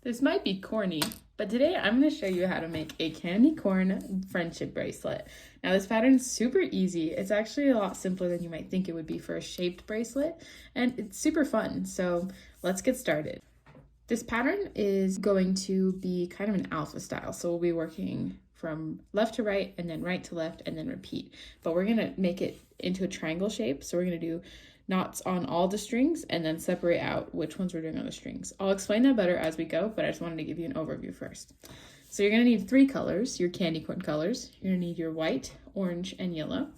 This might be corny, but today I'm going to show you how to make a candy corn friendship bracelet. Now this pattern's super easy. It's actually a lot simpler than you might think it would be for a shaped bracelet, and it's super fun. So let's get started. This pattern is going to be kind of an alpha style. So we'll be working from left to right and then right to left and then repeat. But we're going to make it into a triangle shape. So we're going to do knots on all the strings and then separate out which ones we're doing on the strings. I'll explain that better as we go, but I just wanted to give you an overview first. So you're going to need 3 colors, your candy corn colors. You're going to need your white, orange, and yellow.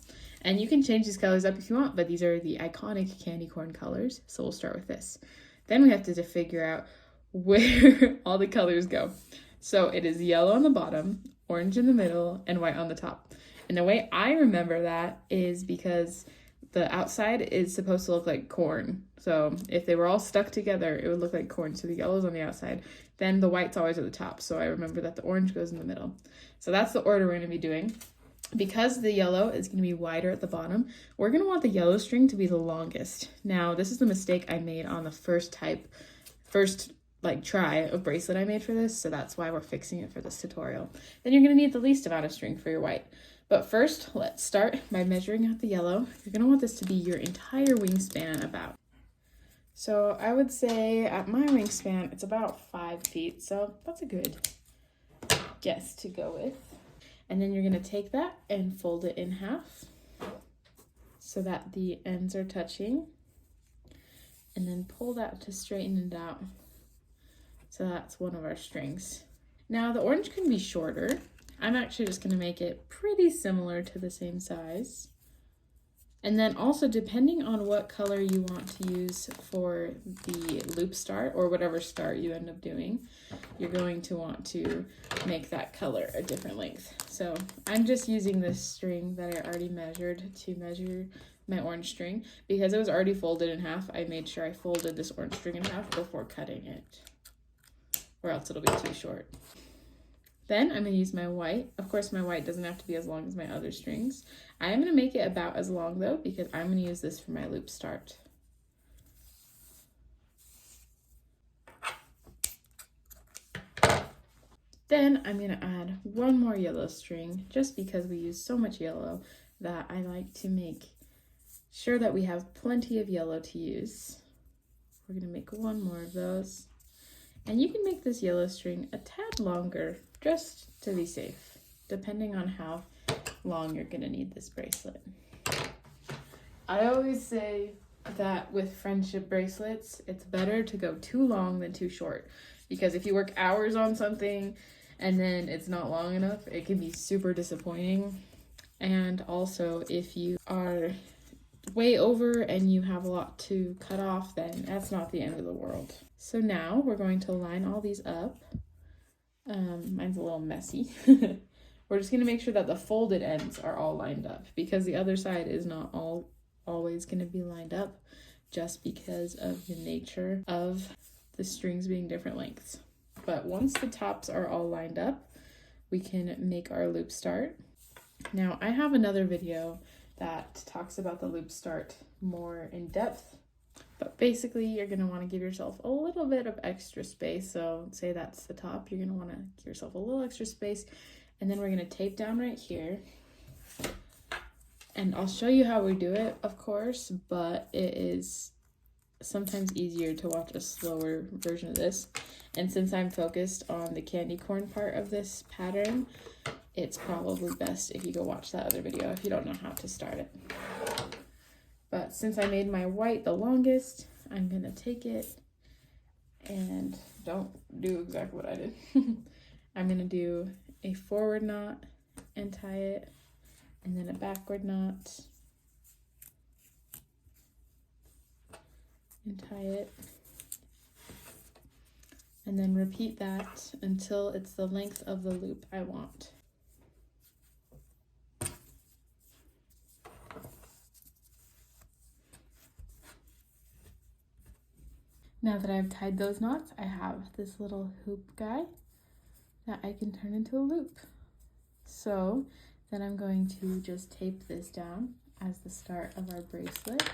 And you can change these colors up if you want, but these are the iconic candy corn colors. So we'll start with this. Then we have to figure out where all the colors go. So it is yellow on the bottom, orange in the middle, and white on the top. And the way I remember that is because the outside is supposed to look like corn. So if they were all stuck together, it would look like corn. So the yellow's on the outside, then the white's always at the top. So I remember that the orange goes in the middle. So that's the order we're going to be doing. Because the yellow is going to be wider at the bottom, we're going to want the yellow string to be the longest. Now, this is the mistake I made on the first try of bracelet I made for this. So that's why we're fixing it for this tutorial. Then you're going to need the least amount of string for your white. But first, let's start by measuring out the yellow. You're going to want this to be your entire wingspan about. So I would say at my wingspan, it's about 5 feet. So that's a good guess to go with. And then you're going to take that and fold it in half so that the ends are touching. And then pull that to straighten it out. So that's one of our strings. Now the orange can be shorter. I'm actually just going to make it pretty similar to the same size. And then also, depending on what color you want to use for the loop start or whatever start you end up doing, you're going to want to make that color a different length. So I'm just using this string that I already measured to measure my orange string. Because it was already folded in half, I made sure I folded this orange string in half before cutting it, or else it'll be too short. Then I'm going to use my white. Of course, my white doesn't have to be as long as my other strings. I am going to make it about as long though, because I'm going to use this for my loop start. Then I'm going to add one more yellow string, just because we use so much yellow that I like to make sure that we have plenty of yellow to use. We're going to make one more of those. And you can make this yellow string a tad longer, just to be safe, depending on how long you're going to need this bracelet. I always say that with friendship bracelets, it's better to go too long than too short, because if you work hours on something and then it's not long enough, it can be super disappointing. And also, if you are way over and you have a lot to cut off, then that's not the end of the world. So now we're going to line all these up. Mine's a little messy. We're just going to make sure that the folded ends are all lined up, because the other side is not always going to be lined up, just because of the nature of the strings being different lengths. But once the tops are all lined up, we can make our loop start. Now I have another video that talks about the loop start more in depth. But basically, you're going to want to give yourself a little bit of extra space. So say that's the top. You're going to want to give yourself a little extra space. And then we're going to tape down right here. And I'll show you how we do it, of course. But it is sometimes easier to watch a slower version of this. And since I'm focused on the candy corn part of this pattern, it's probably best if you go watch that other video if you don't know how to start it. But since I made my white the longest, I'm going to take it and don't do exactly what I did. I'm going to do a forward knot and tie it, and then a backward knot and tie it, and then repeat that until it's the length of the loop I want. Now that I've tied those knots, I have this little hoop guy that I can turn into a loop. So then I'm going to just tape this down as the start of our bracelet.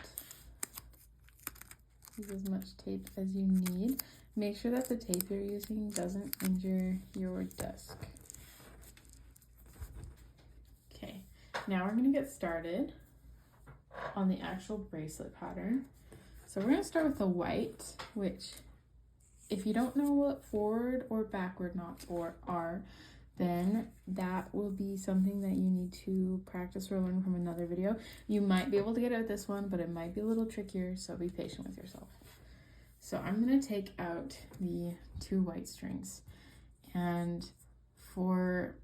Use as much tape as you need. Make sure that the tape you're using doesn't injure your desk. Okay, now we're gonna get started on the actual bracelet pattern. So we're gonna start with the white, which if you don't know what forward or backward knots are, then that will be something that you need to practice or learn from another video. You might be able to get it with this one, but it might be a little trickier, so be patient with yourself. So I'm gonna take out the 2 white strings, and for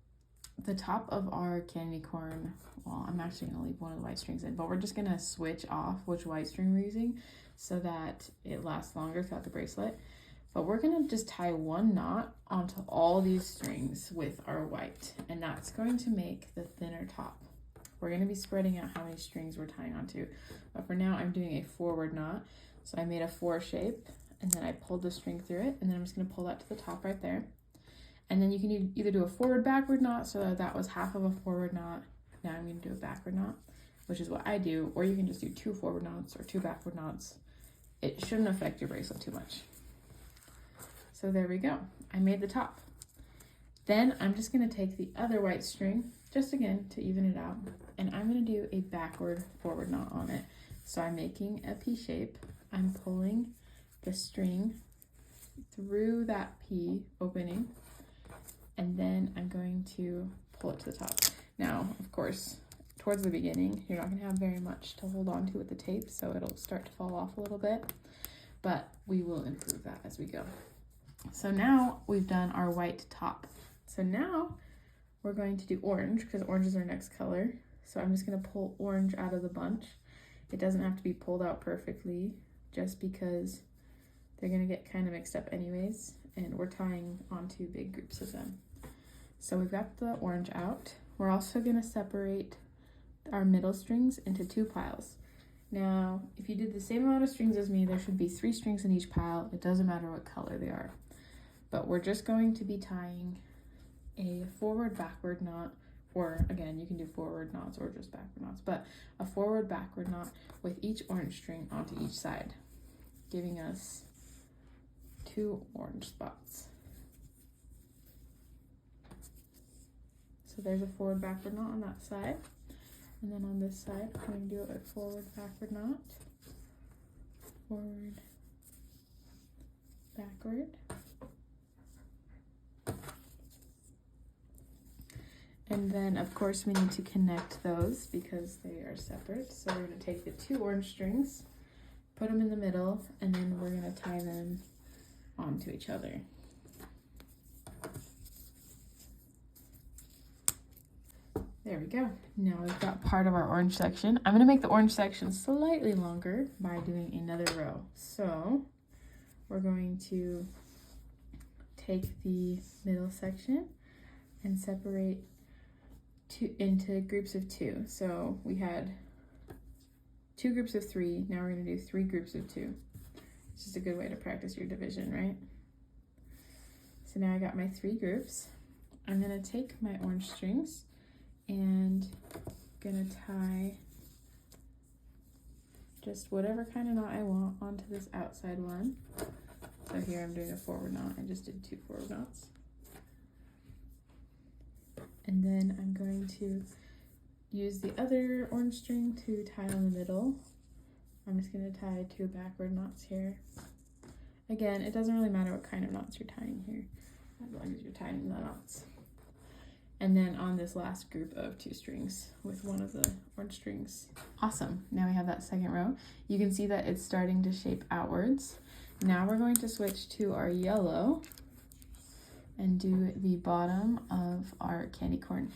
the top of our candy corn, well, I'm actually gonna leave one of the white strings in, but we're just gonna switch off which white string we're using so that it lasts longer throughout the bracelet. But we're gonna just tie 1 knot onto all these strings with our white, and that's going to make the thinner top. We're gonna be spreading out how many strings we're tying onto. But for now, I'm doing a forward knot. So I made a 4 shape, and then I pulled the string through it, and then I'm just gonna pull that to the top right there. And then you can either do a forward backward knot, so that was half of a forward knot. Now I'm gonna do a backward knot, which is what I do, or you can just do 2 forward knots or 2 backward knots. It shouldn't affect your bracelet too much. So there we go, I made the top. Then I'm just gonna take the other white string, just again to even it out, and I'm gonna do a backward forward knot on it. So I'm making a P shape, I'm pulling the string through that P opening, and then I'm going to pull it to the top. Now, of course, towards the beginning, you're not gonna have very much to hold on to with the tape, so it'll start to fall off a little bit, but we will improve that as we go. So now we've done our white top. So now we're going to do orange, because orange is our next color. So I'm just gonna pull orange out of the bunch. It doesn't have to be pulled out perfectly, just because they're gonna get kind of mixed up anyways, and we're tying onto big groups of them. So we've got the orange out. We're also gonna separate our middle strings into 2 piles. Now, if you did the same amount of strings as me, there should be 3 strings in each pile. It doesn't matter what color they are. But we're just going to be tying a forward backward knot, or again, you can do forward knots or just backward knots, but a forward backward knot with each orange string onto each side, giving us 2 orange spots. So there's a forward backward knot on that side. And then on this side, I'm going to do a forward backward knot, forward, backward. And then of course we need to connect those because they are separate. So we're going to take the 2 orange strings, put them in the middle, and then we're going to tie them onto each other. There we go. Now we've got part of our orange section. I'm going to make the orange section slightly longer by doing another row. So we're going to take the middle section and separate into groups of 2. So we had 2 groups of 3. Now we're going to do 3 groups of 2. It's just a good way to practice your division, right? So now I got my 3 groups. I'm going to take my orange strings and gonna tie just whatever kind of knot I want onto this outside one. So here I'm doing a forward knot. I just did 2 forward knots. And then I'm going to use the other orange string to tie in the middle. I'm just gonna tie 2 backward knots here. Again, it doesn't really matter what kind of knots you're tying here, as long as you're tying the knots. And then on this last group of 2 strings with one of the orange strings. Awesome, now we have that second row. You can see that it's starting to shape outwards. Now we're going to switch to our yellow and do the bottom of our candy corn.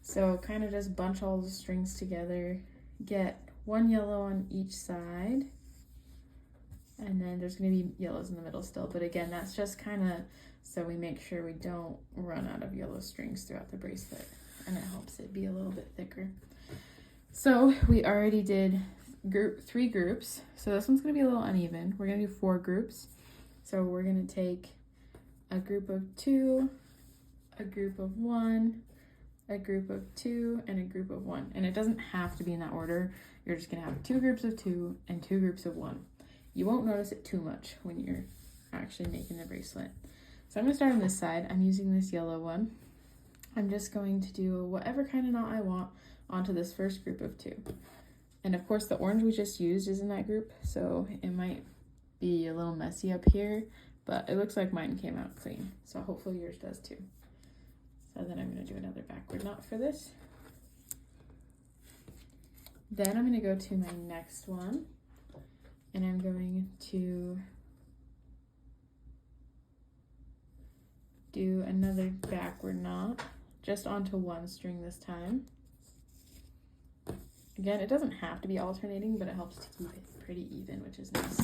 So kind of just bunch all the strings together, get 1 yellow on each side, and then there's gonna be yellows in the middle still, but again, that's just kind of so we make sure we don't run out of yellow strings throughout the bracelet, and it helps it be a little bit thicker. So we already did 3 groups, so this one's gonna be a little uneven. We're gonna do 4 groups. So we're gonna take a group of 2, a group of 1, a group of 2, and a group of 1. And it doesn't have to be in that order. You're just gonna have 2 groups of 2 and 2 groups of 1. You won't notice it too much when you're actually making the bracelet. So I'm gonna start on this side. I'm using this yellow one. I'm just going to do whatever kind of knot I want onto this first group of 2. And of course the orange we just used is in that group, so it might be a little messy up here, but it looks like mine came out clean. So hopefully yours does too. So then I'm gonna do another backward knot for this. Then I'm gonna go to my next one, and I'm going to do another backward knot just onto one string this time. Again, it doesn't have to be alternating, but it helps to keep it pretty even, which is nice.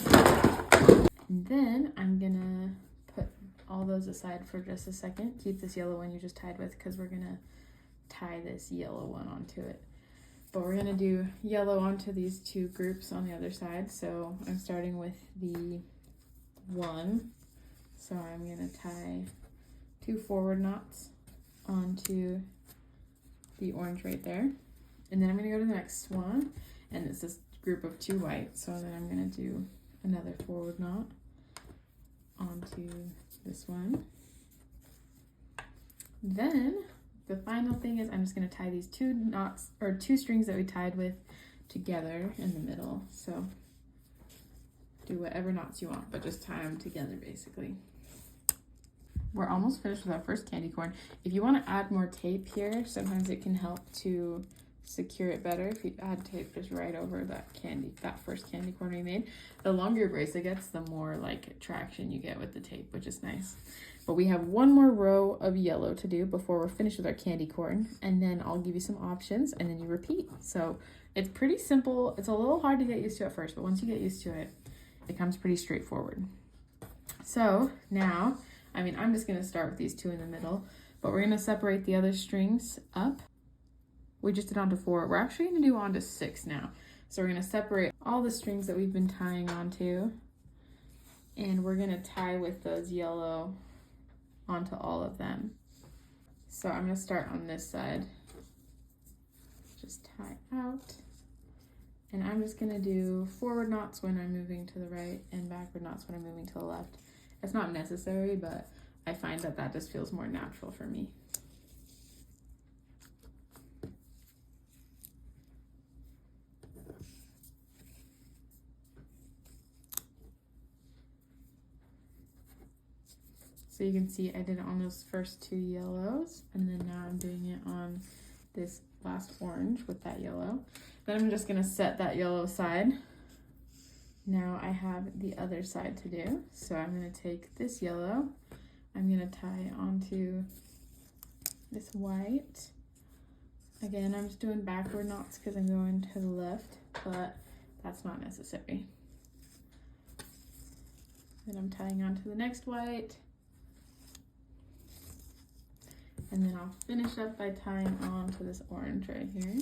And then I'm gonna put all those aside for just a second. Keep this yellow one you just tied with, because we're gonna tie this yellow one onto it. But we're gonna do yellow onto these 2 groups on the other side. So I'm starting with the 1. So I'm gonna tie 2 forward knots onto the orange right there. And then I'm gonna go to the next one, and it's this group of 2 white. So then I'm gonna do another forward knot onto this one. Then the final thing is I'm just gonna tie these 2 knots, or 2 strings that we tied with, together in the middle. So do whatever knots you want, but just tie them together basically. We're almost finished with our first candy corn. If you want to add more tape here, sometimes it can help to secure it better if you add tape just right over that first candy corn we made. The longer your bracelet gets, the more like traction you get with the tape, which is nice. But we have one more row of yellow to do before we're finished with our candy corn, and then I'll give you some options and then you repeat. So it's pretty simple. It's a little hard to get used to at first, but once you get used to it, it comes pretty straightforward. So now, I'm just gonna start with these 2 in the middle, but we're gonna separate the other strings up. We just did onto 4. We're actually gonna do onto 6 now. So we're gonna separate all the strings that we've been tying onto, and we're gonna tie with those yellow onto all of them. So I'm gonna start on this side. Just tie out. And I'm just gonna do forward knots when I'm moving to the right and backward knots when I'm moving to the left. It's not necessary, but I find that that just feels more natural for me. So you can see I did it on those first 2 yellows, and then now I'm doing it on this last orange with that yellow. Then I'm just gonna set that yellow aside. Now I have the other side to do. So I'm gonna take this yellow, I'm gonna tie onto this white. Again, I'm just doing backward knots because I'm going to the left, but that's not necessary. Then I'm tying onto the next white. And then I'll finish up by tying on to this orange right here.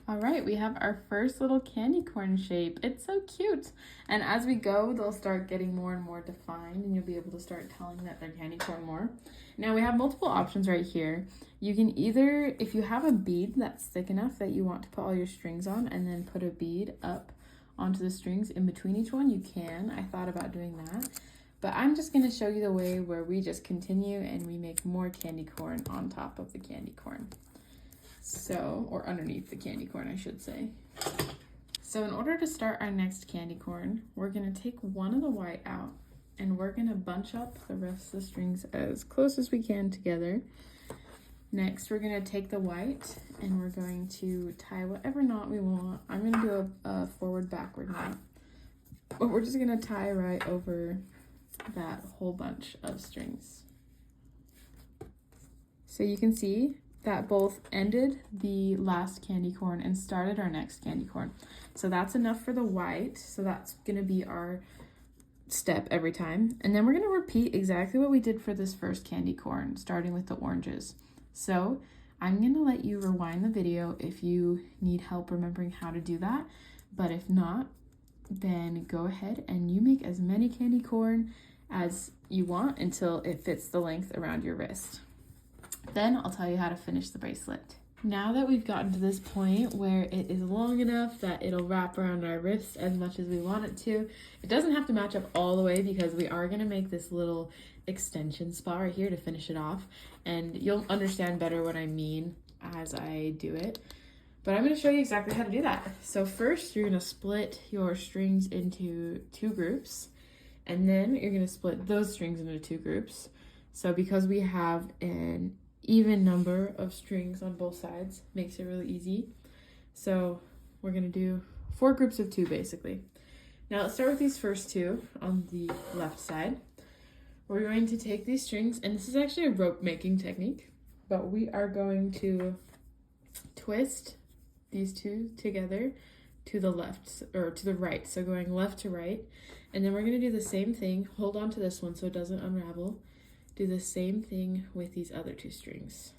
All right, we have our first little candy corn shape. It's so cute. And as we go, they'll start getting more and more defined, and you'll be able to start telling that they're candy corn more. Now we have multiple options right here. You can either, if you have a bead that's thick enough that you want to put all your strings on and then put a bead up onto the strings in between each one, you can. I thought about doing that, but I'm just going to show you the way where we just continue and we make more candy corn on top of the candy corn. So, or underneath the candy corn, I should say. So in order to start our next candy corn, we're going to take one of the white out and we're going to bunch up the rest of the strings as close as we can together. Next, we're going to take the white and we're going to tie whatever knot we want. I'm going to do a forward-backward knot, but we're just going to tie right over that whole bunch of strings. So you can see that both ended the last candy corn and started our next candy corn. So that's enough for the white. So that's going to be our step every time. And then we're going to repeat exactly what we did for this first candy corn, starting with the oranges. So I'm going to let you rewind the video if you need help remembering how to do that. But if not, then go ahead and you make as many candy corn as you want until it fits the length around your wrist. Then I'll tell you how to finish the bracelet. Now that we've gotten to this point where it is long enough that it'll wrap around our wrist as much as we want it to, it doesn't have to match up all the way because we are going to make this little extension spot right here to finish it off, and you'll understand better what I mean as I do it. But I'm going to show you exactly how to do that. So first, you're going to split your strings into 2 groups, and then you're going to split those strings into 2 groups. So because we have an even number of strings on both sides, makes it really easy. So we're going to do 4 groups of 2 basically. Now let's start with these first 2 on the left side. We're going to take these strings, and this is actually a rope making technique, but we are going to twist these 2 together to the left, or to the right, so going left to right. And then we're going to do the same thing. Hold on to this one so it doesn't unravel. Do the same thing with these other 2 strings.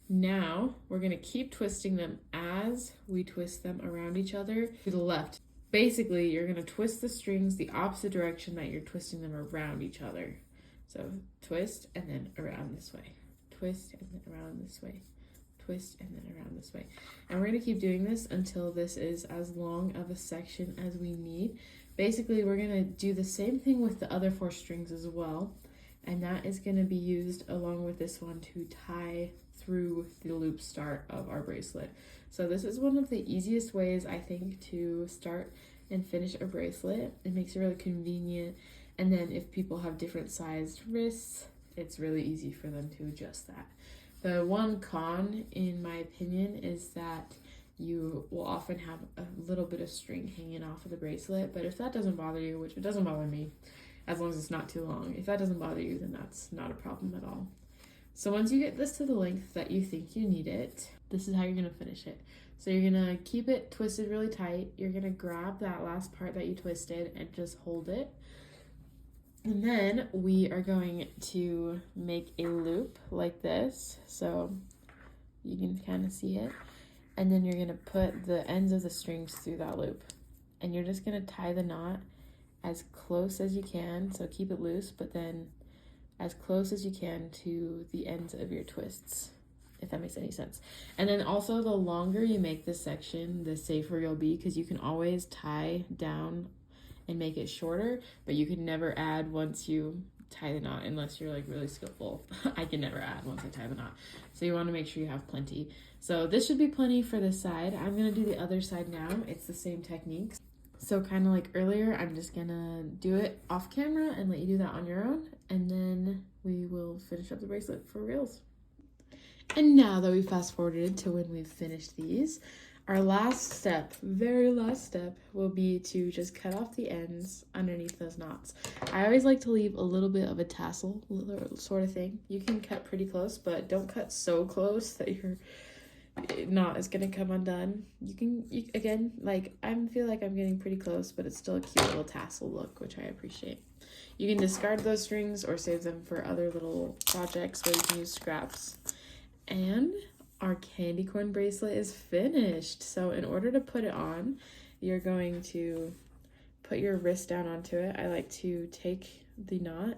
Now we're going to keep twisting them as we twist them around each other to the left. Basically, you're going to twist the strings the opposite direction that you're twisting them around each other. So twist and then around this way. Twist and then around this way. Twist and then around this way. And we're going to keep doing this until this is as long of a section as we need. Basically, we're going to do the same thing with the other 4 strings as well. And that is going to be used along with this one to tie through the loop start of our bracelet. So this is one of the easiest ways, I think, to start and finish a bracelet. It makes it really convenient. And then if people have different sized wrists, it's really easy for them to adjust that. The one con, in my opinion, is that you will often have a little bit of string hanging off of the bracelet. But if that doesn't bother you, which it doesn't bother me, as long as it's not too long. If that doesn't bother you, then that's not a problem at all. So once you get this to the length that you think you need it, this is how you're going to finish it. So you're going to keep it twisted really tight. You're going to grab that last part that you twisted and just hold it. And then we are going to make a loop like this. So you can kind of see it. And then you're going to put the ends of the strings through that loop. And you're just going to tie the knot as close as you can. So keep it loose, but then as close as you can to the ends of your twists, if that makes any sense. And then also, the longer you make this section, the safer you'll be, because you can always tie down and make it shorter, but you can never add once you tie the knot unless you're like really skillful. I can never add once I tie the knot. So you want to make sure you have plenty. So this should be plenty for this side. I'm going to do the other side now. It's the same technique. So kind of like earlier, I'm just going to do it off camera and let you do that on your own. And then we will finish up the bracelet for reals. And now that we fast forwarded to when we've finished these, our last step, very last step, will be to just cut off the ends underneath those knots. I always like to leave a little bit of a tassel sort of thing. You can cut pretty close, but don't cut so close that your knot is gonna come undone. You again, like, I feel like I'm getting pretty close, but it's still a cute little tassel look, which I appreciate. You can discard those strings or save them for other little projects where you can use scraps. And our candy corn bracelet is finished. So in order to put it on, you're going to put your wrist down onto it. I like to take the knot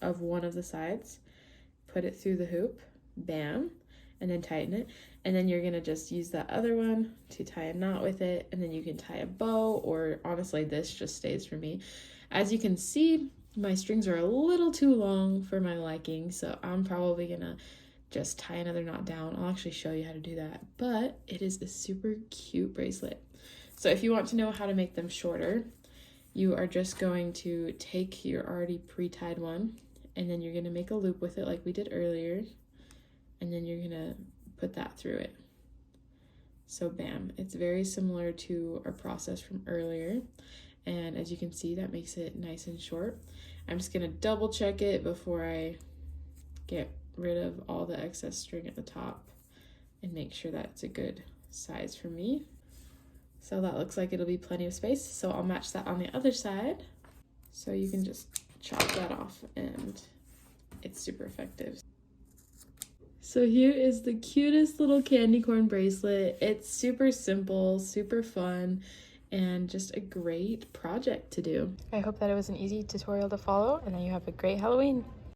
of one of the sides, put it through the hoop, bam, and then tighten it. And then you're gonna just use that other one to tie a knot with it, and then you can tie a bow, or honestly, this just stays for me. As you can see, my strings are a little too long for my liking, so I'm probably gonna just tie another knot down. I'll actually show you how to do that, but it is a super cute bracelet. So if you want to know how to make them shorter, you are just going to take your already pre-tied one, and then you're gonna make a loop with it like we did earlier, and then you're gonna put that through it. So bam, it's very similar to our process from earlier, and as you can see, that makes it nice and short. I'm just gonna double check it before I get rid of all the excess string at the top and make sure that's a good size for me. So that looks like it'll be plenty of space, so I'll match that on the other side. So you can just chop that off and it's super effective. So here is the cutest little candy corn bracelet. It's super simple, super fun, and just a great project to do. I hope that it was an easy tutorial to follow and that you have a great Halloween.